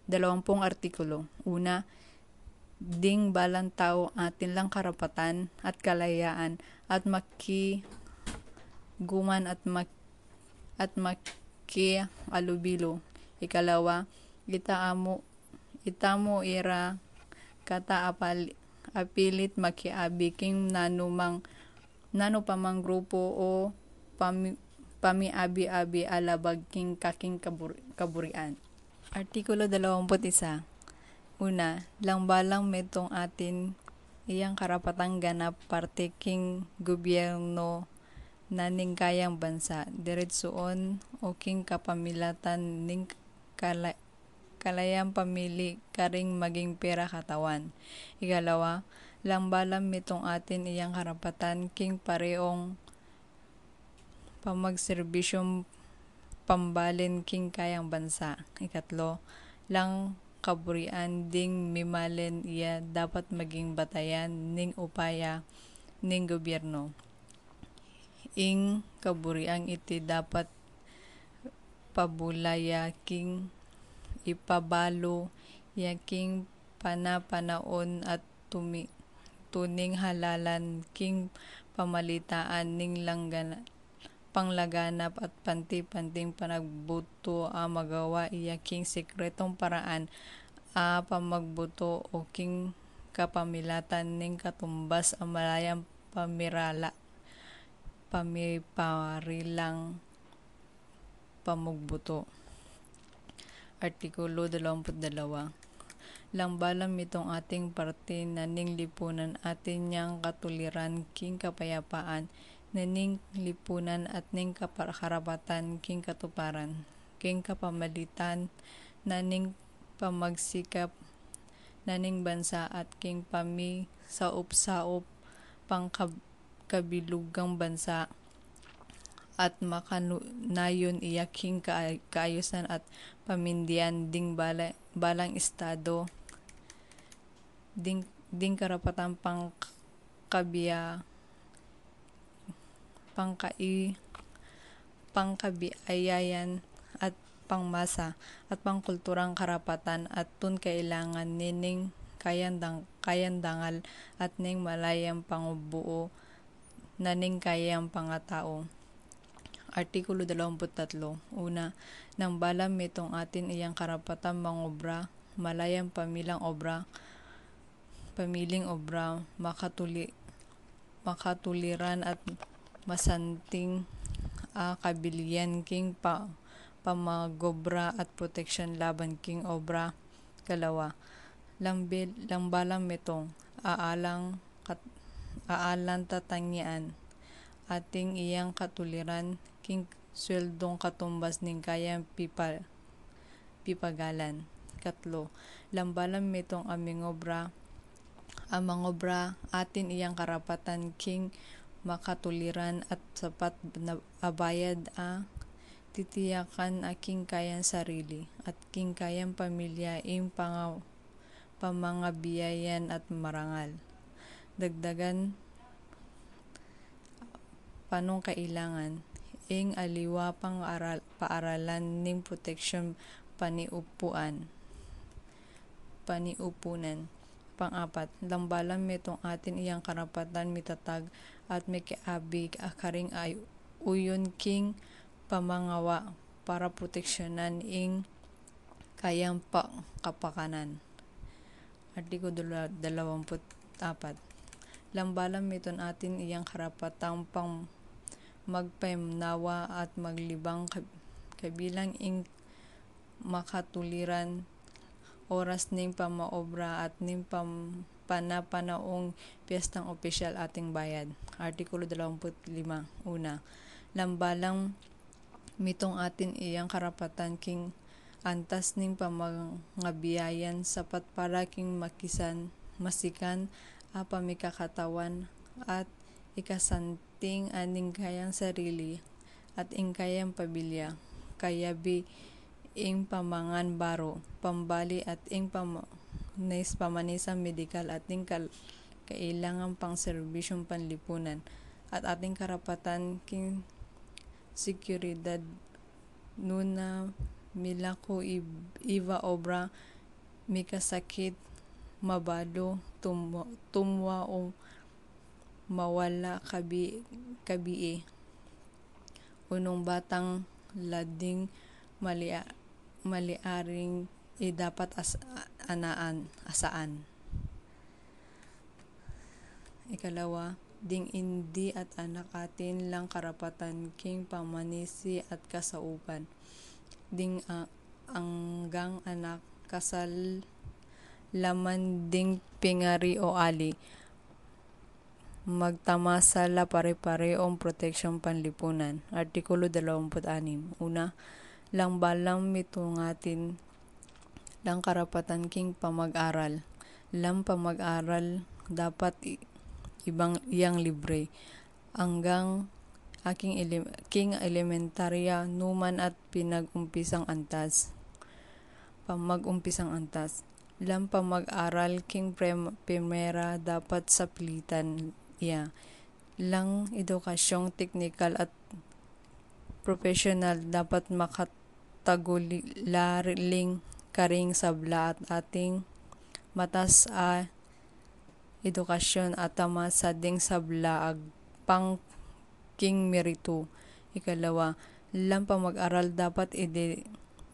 20 artikulo. Una, ding balang tao atin lang karapatan at kalayaan at makiguman at makialubilo. Ikalawa, itamo ira kata apilit makiabi king nano pamang grupo o pamiabi-abi alabag king kaking kaburian. Artikulo 21. Una, langbalang metong atin iyang karapatang ganap parte king gobyerno naning kayang bansa, diretsoon o king kapamilatan ning kalayang pamili karing maging pera katawan. Ikalawa, langbalang metong atin iyang karapatan king pareong pamagserbisyong pambalin king kayang bansa. Ikatlo, lang kaburian ding mimalen iya dapat maging batayan ning upaya ning gobyerno. Ing kaburiang iti dapat pabulaya king ipabalo yaking panapanaon at tuning halalan king pamalitaan ning panglaganap at panti-panting panagbuto a magawa iya king sekretong paraan a pamagbuto o king kapamilatan ning katumbas a malayang pamiparilang pamugbuto. Artikulo 22. Langbalang mitong ating parte naning lipunan atin niyang katuliran king kapayapaan naning lipunan at ning karapatan king katuparan king kapamalitan naning pamagsikap naning bansa at king saup-saup pangkabilugang bansa at makanayon iya king kaayusan at pamindiyan ding balang estado ding karapatan pangkabiayayan at pangmasa at pangkulturang karapatan at tun kailangan nining kayandangal at ning malayang pangubuo naning kayang pangatao. Artikulo 23. Una, nang balang metong atin iyang karapatan mangobra, malayang pamiling obra, makatuliran at masanting kabilian king pamagobra at proteksyon laban king obra. Kalawa, langbalang metong aalang tatangyan ating iyang katuliran king sweldong katumbas ning kayang pipagalan. Katlo, langbalang metong mangobra atin iyang karapatan king makatuliran at sapat na abayad a titiyakan aking kayang sarili at king kayang pamilya ing pamangabiyayan at marangal. Dagdagan panong kailangan ing aliwa paaralan ning proteksyon paniupunan. Pang-apat, langbalang metong atin iyang karapatan mitatag at mikiabi akaring uyon king pamangawa para proteksyonan ing kayang kapakanan. Artikulo 24. Langbalang meton atin iyang karapatang magpaynawa at maglibang kabilang ing makatuliran oras ning pamaobra at ning panapanaong piyestang opisyal ating bayad. Artikulo 25. Una, langbalang mitong atin iyang karapatan king antas ning pamangabiyayan sapat para king masikan a pamikakatawan at ikasanting aning kayang sarili at ing kayang pabilya kayabi ing pamangan baro, pambali at ing pamanisang medikal at ing kailangan pang serbisyong panlipunan at ating karapatan king seguridad nuna milako iba obra mikasakit, mabalo, tumwa o mawala kabii. Unong batang lading maliaring dapat asaan. Ikalawa, ding indi at anak atin lang karapatan king pamanisi at kasaupan. Ding anggang anak kasal laman ding pingari o ali. Magtamasa la pare-pareong proteksyon panlipunan. Artikulo 26. Una, lang balang mitungatin lang karapatan king pamag-aral. Lang pamag-aral dapat ibang iyang libre. Hanggang king elementarya numan at pinag-umpisang antas. Pamag-umpisang antas. Lang pamag-aral king primera dapat sa pilitan iya. Lang edukasyong teknikal at professional dapat makatagularing karing sabla at ating matas a edukasyon at tama sa ding sabla ag pang king merito. Ikalawa, lang pamag-aral dapat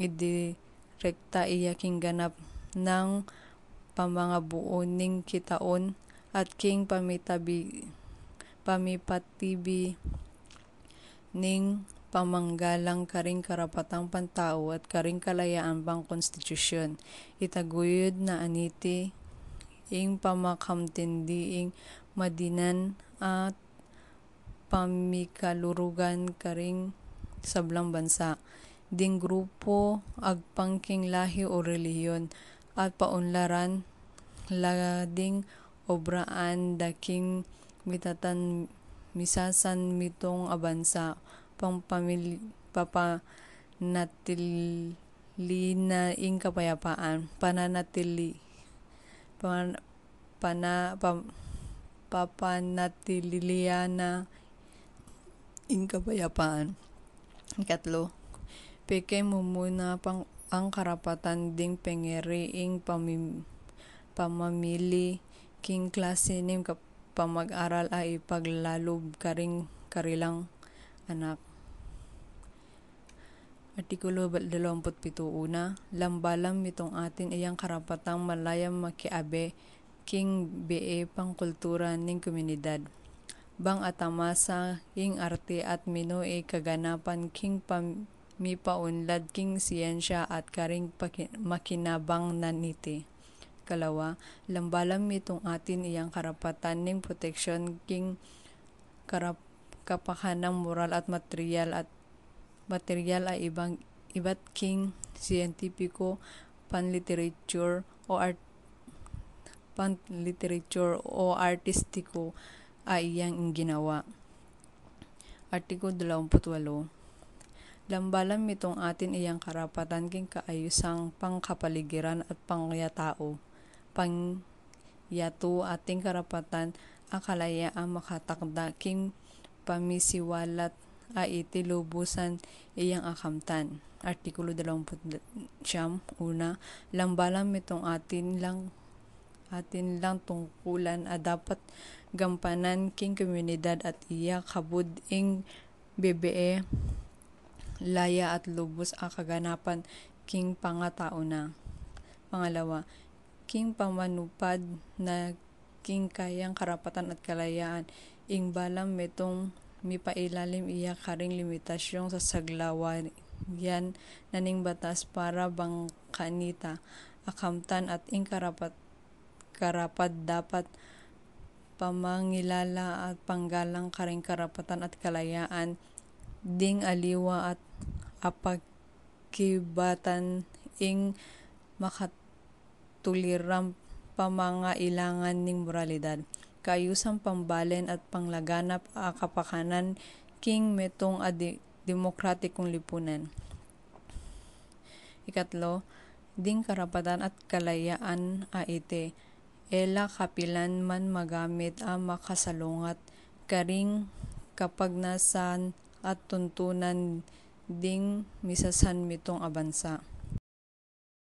idirekta iya king ganap ng pamangabuo ning kitaon at king pamipatibi ning pamanggalang karing karapatang pantao at karing kalayaan pang konstitusyon. Itaguyod na aniti ing pamakamtindi ing madinan at pamikalurugan karing sablang bansa. Ding grupo agpangking lahi o relihiyon at paunlaran lading obraan daking mitatan misasan mitong abansa papanatili na ing kapayapaan papanatilian na ing kapayapaan. Ikatlo, peke mumuna ang karapatan ding pengeri ing pamamili king klase ning pamag-aral ay ipaglalob karing karilang anak. Artikulo 27. Una, lambalang mitong atin iyang karapatang malayang makiabe king bee pangkultura ning komunidad. Bang atamasa king arte at mino kaganapan king pamipaunlad king siyensya at karing makinabang naniti. Kalawa, lambalang mitong atin iyang karapatan ning proteksyon king kapakanang moral at material ay iba't king siyentipiko panliterature o artistiko ay iyang ginawa. Artikulo 28. Lambalang mitong atin iyang karapatan king kaayusang pangkapaligiran at pangyato ating karapatan akalayaan makatakda king pamisiwalat iti lubusan iyang akamtan. Artikulo 29. Una, lambalang mitong atin lang tungkulan dapat gampanan king komunidad at iya kabud ing bebee laya at lubos kaganapan king pangatao na. Pangalawa, king pamanupad na king kayang karapatan at kalayaan ing balang metong mipailalim iya karing limitasyon sa saglawan yan naning batas para bang kanita akamtan at ing karapad dapat pamangilala at panggalang karing karapatan at kalayaan ding aliwa at apagkibatan ing makatuliram pamangailangan ning moralidad, kaayusang pambalen at panglaganap kapakanan king metong demokratikong lipunan. Ikatlo, ding karapatan at kalayaan ite ela kapilan man magamit makasalungat karing kapagnasan at tuntunan ding misasan mitong abansa.